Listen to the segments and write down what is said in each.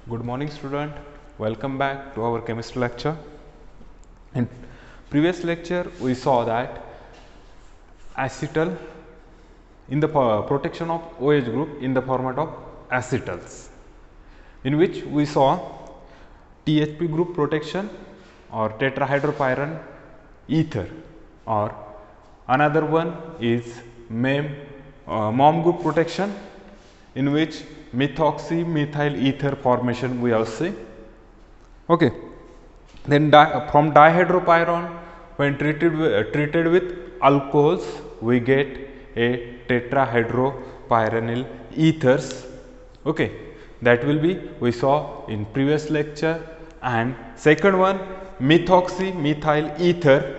Good morning student, welcome back to our chemistry lecture. In previous lecture we saw that acetal in the protection of OH group in the format of acetals, in which we saw THP group protection or tetrahydropyran ether, or another one is MOM group protection, in which methoxy methyl ether formation we have seen. Okay. Then from dihydropyron, when treated with alcohols, we get a tetrahydropyranyl ethers. Okay, that will be we saw in previous lecture. And second one, methoxy methyl ether,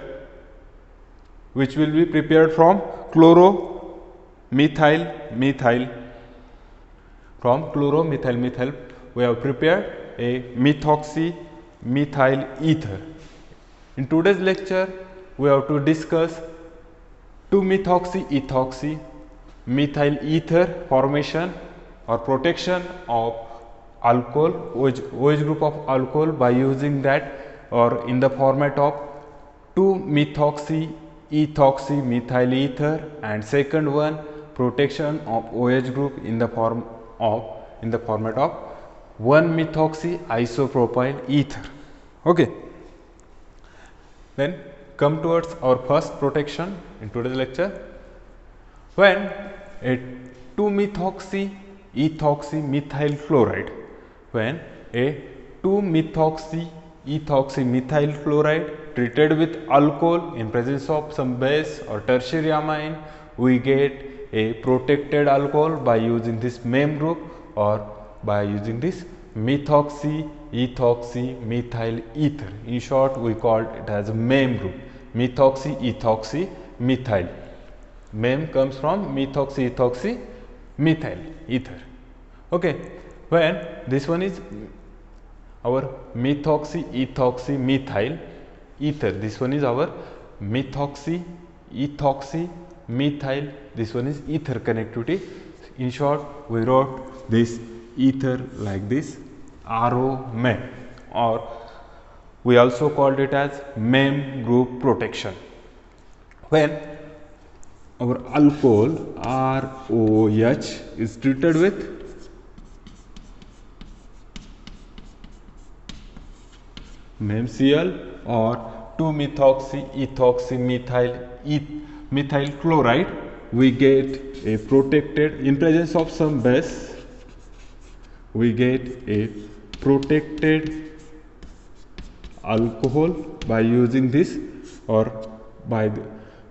which will be prepared from chloromethyl methyl. From chloromethyl methyl, we have prepared a methoxy methyl ether. In today's lecture, we have to discuss 2-methoxy ethoxy methyl ether formation or protection of alcohol, OH group of alcohol, by using that or in the format of 2-methoxy ethoxy methyl ether, and second one, protection of OH group in the format of 1-methoxy isopropyl ether. Okay. Then come towards our first protection in today's lecture. When a 2-methoxy ethoxy methyl chloride, when a 2-methoxy ethoxy methyl chloride treated with alcohol in presence of some base or tertiary amine, we get a protected alcohol by using this MEM group or by using this methoxy ethoxy methyl ether. In short, we call it as MEM group, methoxy ethoxy methyl. MEM comes from methoxy ethoxy methyl ether. Okay, when this one is our methoxy ethoxy methyl ether, this one is our methoxy ethoxy methyl, this one is ether connectivity. In short, we wrote this ether like this, RO-MEM, or we also called it as MEM group protection. When our alcohol ROH is treated with MEMCl or 2-methoxy ethoxy methyl chloride, we get a protected, in presence of some base, we get a protected alcohol by using this or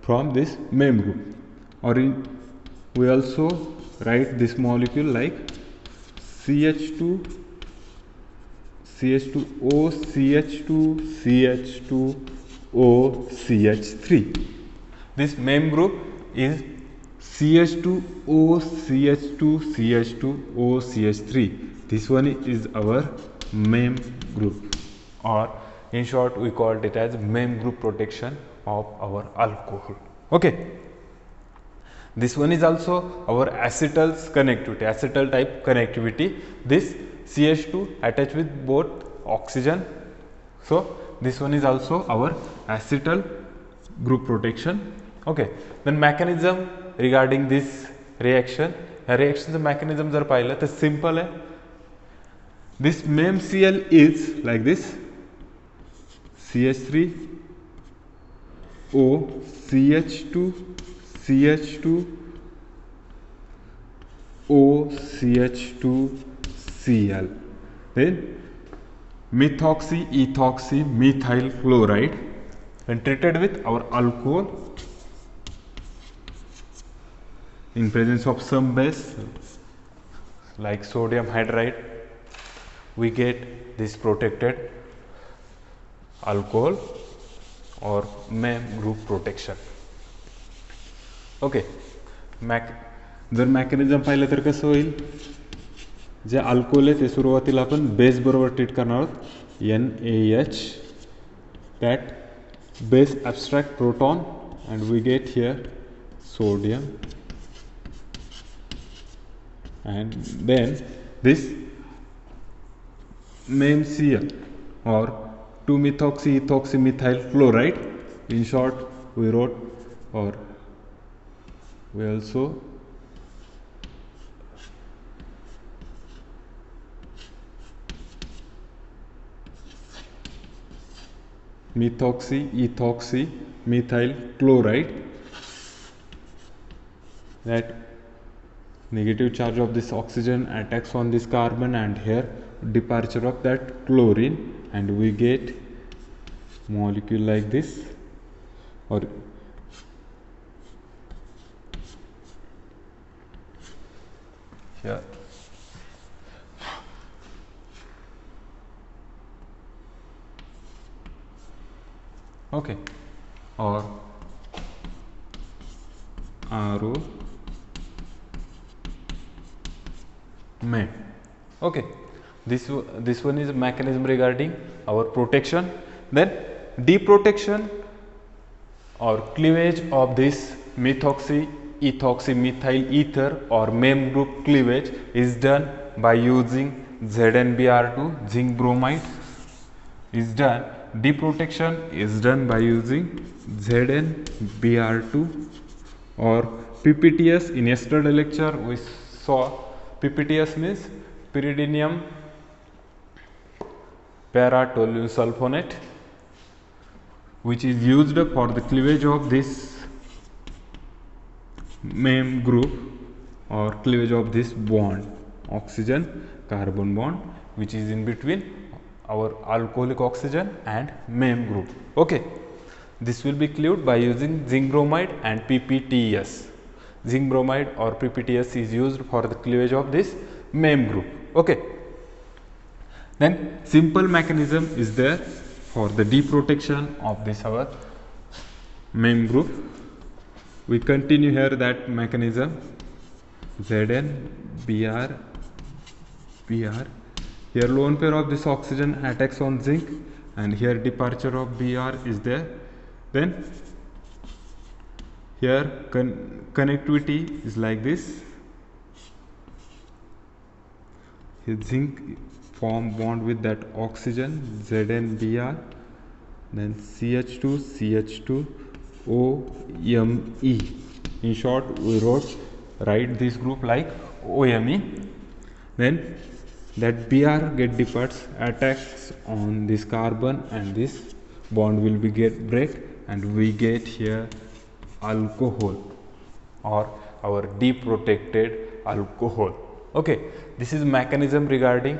from this MEM group. Or we also write this molecule like CH2 CH2O CH2 CH2O CH3. This MEM group is CH2O CH2 CH2O CH3. This one is our MEM group, or in short we called it as MEM group protection of our alcohol. Okay. This one is also our acetals connectivity, acetal type connectivity. This CH2 attached with both oxygen. So this one is also our acetal group protection. Okay. Then mechanism regarding this reaction, reactionचं mechanism जर पाहिलं तर simple आहे. This MEMCl is like this, CH3O CH2 CH2O CH2Cl. Then methoxy ethoxy methyl chloride, when treated with our alcohol in presence of some base like sodium hydride, we get this protected alcohol or MEM group protection. Okay. जर mechanism पाहिलं तर कसं होईल, जे alcohol आहे ते सुरुवातीला आपण base बरोबर ट्रीट करणार आहोत, NaH, that base abstract proton and we get here sodium, and then this MemCl or 2-methoxy-ethoxymethyl chloride. In short, we wrote, or we also methoxy-ethoxymethyl chloride. That negative charge of this oxygen attacks on this carbon, and here departure of that chlorine, and we get molecule like this, or here. Okay, or RO Mem. Okay, this one is mechanism regarding our protection. Then deprotection or cleavage of this methoxy-ethoxymethyl ether or Mem group cleavage is done by using ZnBr2, zinc bromide is done. Deprotection is done by using ZnBr2 or PPTS. In yesterday lecture we saw PPTS means pyridinium paratoluene sulfonate, which is used for the cleavage of this Mem group or cleavage of this bond, oxygen carbon bond, which is in between our alcoholic oxygen and Mem group. Okay, this will be cleaved by using zinc bromide and PPTS. Zinc bromide or PPTS is used for the cleavage of this Mem group. Okay, then simple mechanism is there for the deprotection of this our Mem group. We continue here that mechanism. ZnBr. Here lone pair of this oxygen attacks on zinc, and here departure of Br is there. Then here connectivity is like this. Here zinc form bond with that oxygen ZnBr, then CH2 CH2 OMe. In short, we write this group like OMe. Then that Br get departs, attacks on this carbon, and this bond will be get break, and we get here alcohol or our deprotected alcohol. Okay, this is mechanism regarding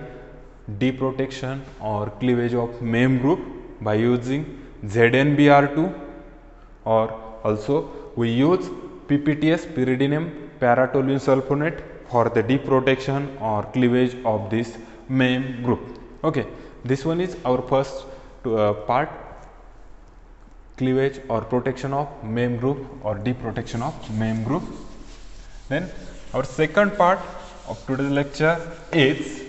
deprotection or cleavage of Mem group by using ZnBr2, or also we use PPTS, pyridinium paratoluene sulfonate, for the deprotection or cleavage of this Mem group. Okay, this one is our first part, cleavage or protection of Mem group or deprotection of Mem group. Then our second part of today's lecture is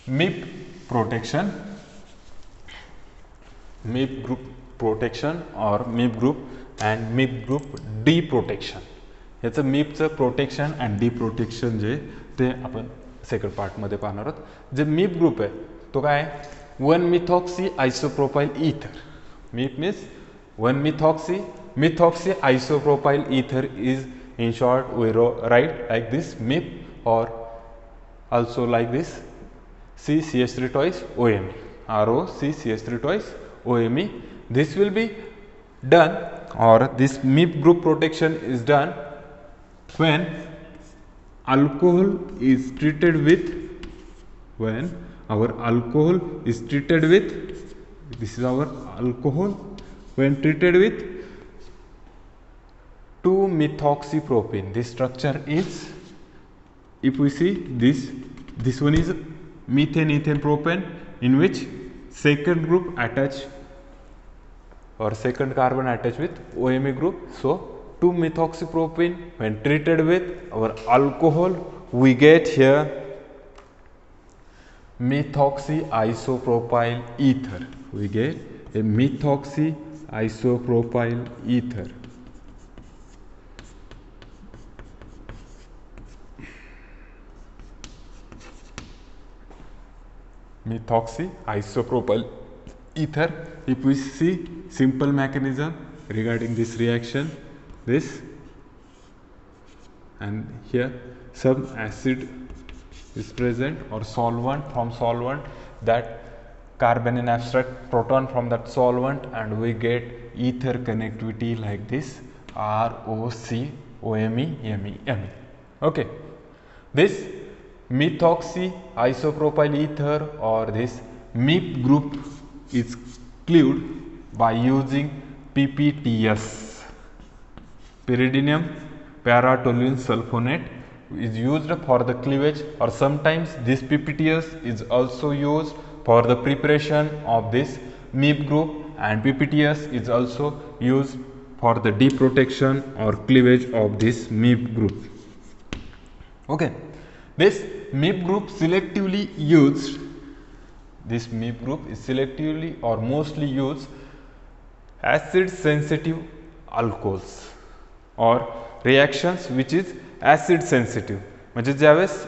MIP protection. MIP group protection or MIP group and MIP group deprotection. याचं MIPचं protection and डिप्रोटेक्शन जे ते आपण second पार्टमध्ये पाहणार आहोत. जे MIP group आहे तो काय 1-methoxy isopropyl ether. MIP means 1-methoxy isopropyl ether is, in short, we write like this MIP, or also like this CCH3 twice OMe, ROCCH3 twice OMe. This will be done, or this MIP group protection is done when alcohol is treated with, this is our alcohol, when treated with 2-methoxypropene. This structure is, if we see this one is methane propane, in which second group attach or second carbon attached with OMe group. So 2-methoxypropene, when treated with our alcohol, we get here methoxy isopropyl ether. We get a methoxy isopropyl ether. methoxy isopropyl ether. If we see simple mechanism regarding this reaction, this and here some acid is present or solvent, from solvent that carbon in abstract, proton from that solvent, and we get ether connectivity like this ROCOME. Okay, this methoxy isopropyl ether or this MIP group is cleaved by using PPTS, pyridinium para-toluene sulfonate is used for the cleavage, or sometimes this PPTS is also used for the preparation of this MIP group, and PPTS is also used for the deprotection or cleavage of this MIP group. Okay, this MIP group selectively used, this MIP group is selectively or mostly used acid sensitive alcohols or reactions which is acid sensitive. म्हणजे ज्यावेळेस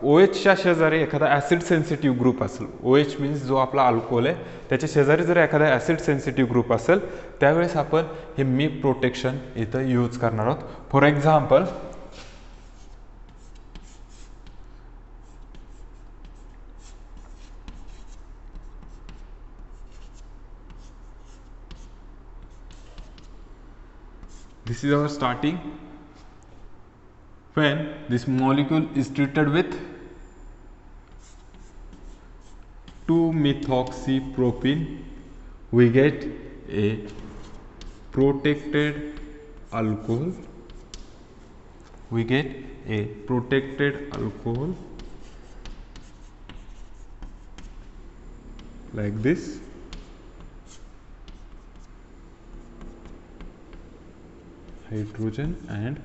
OHच्या शेजारी एखादा acid sensitive group असेल, OH means जो आपला alcohol आहे त्याच्या शेजारी जर एखादा ॲसिड सेन्सिटिव्ह ग्रुप असेल त्यावेळेस आपण हे MIP प्रोटेक्शन इथं यूज करणार आहोत. For example this is our starting. When this molecule is treated with 2-methoxypropene, we get a protected alcohol. We get a protected alcohol like this. Hydrogen and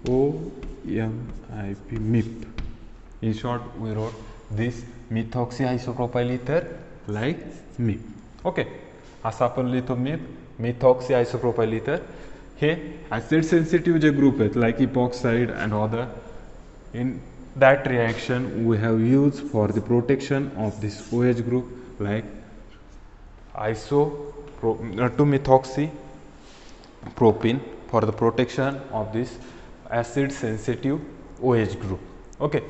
OMIP MIP. In short, we wrote this methoxy isopropyl ether like MIP. Okay, असा आपण लिहितो MIP, methoxy isopropyl ether. हे acid sensitive जे group आहेत like epoxide and other, in that reaction we have used for the protection of this OH group like 2-methoxypropene for the protection of this acid sensitive OH group. Okay,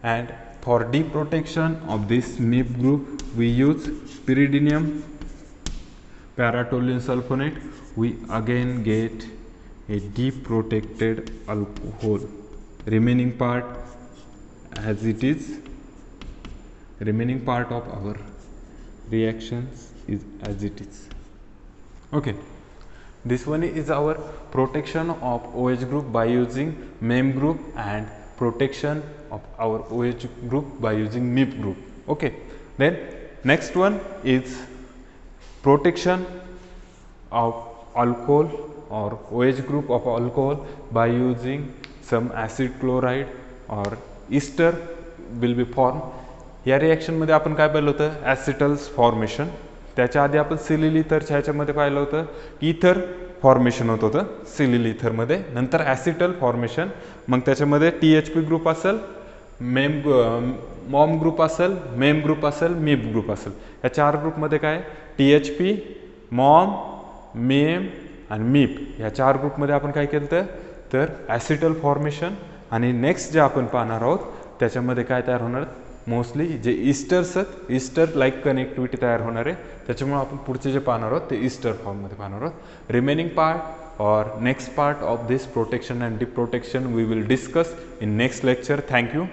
and for deprotection of this MIP group we use pyridinium para-toluene sulfonate. We again get a deprotected alcohol. Remaining part as it is, remaining part of our reactions is as it is. Okay, this one is our protection of OH group by using MEM group and protection of our OH group by using MIP group. Okay, then next one is protection of alcohol or OH group of alcohol by using some acid chloride or ester will be formed. या reaction मध्ये आपण काय पाहिलं होतं, ॲसिटल्स formation. त्याच्या आधी आपण सिलिल इथरच्या ह्याच्यामध्ये पाहिलं होतं इथर फॉर्मेशन होत होतं सिलिल इथरमध्ये, नंतर ॲसिटल फॉर्मेशन, मग त्याच्यामध्ये THP ग्रुप असेल, मॉम ग्रुप असेल, मेम ग्रुप असेल, मिप ग्रुप असेल. या चार ग्रुपमध्ये काय THP, मॉम, मेम आणि मिप या चार ग्रुपमध्ये आपण काय केलं तर ॲसिटल फॉर्मेशन. आणि नेक्स्ट जे आपण पाहणार आहोत त्याच्यामध्ये काय तयार होणार, मोस्टली जे ईस्टर्स आहेत, ईस्टर लाईक कनेक्टिव्हिटी तयार होणार आहे. त्याच्यामुळे आपण पुढचे जे पाहणार आहोत ते ईस्टर फॉर्ममध्ये पाहणार आहोत. Remaining part or next part of this protection and deprotection we will discuss in next lecture. Thank you.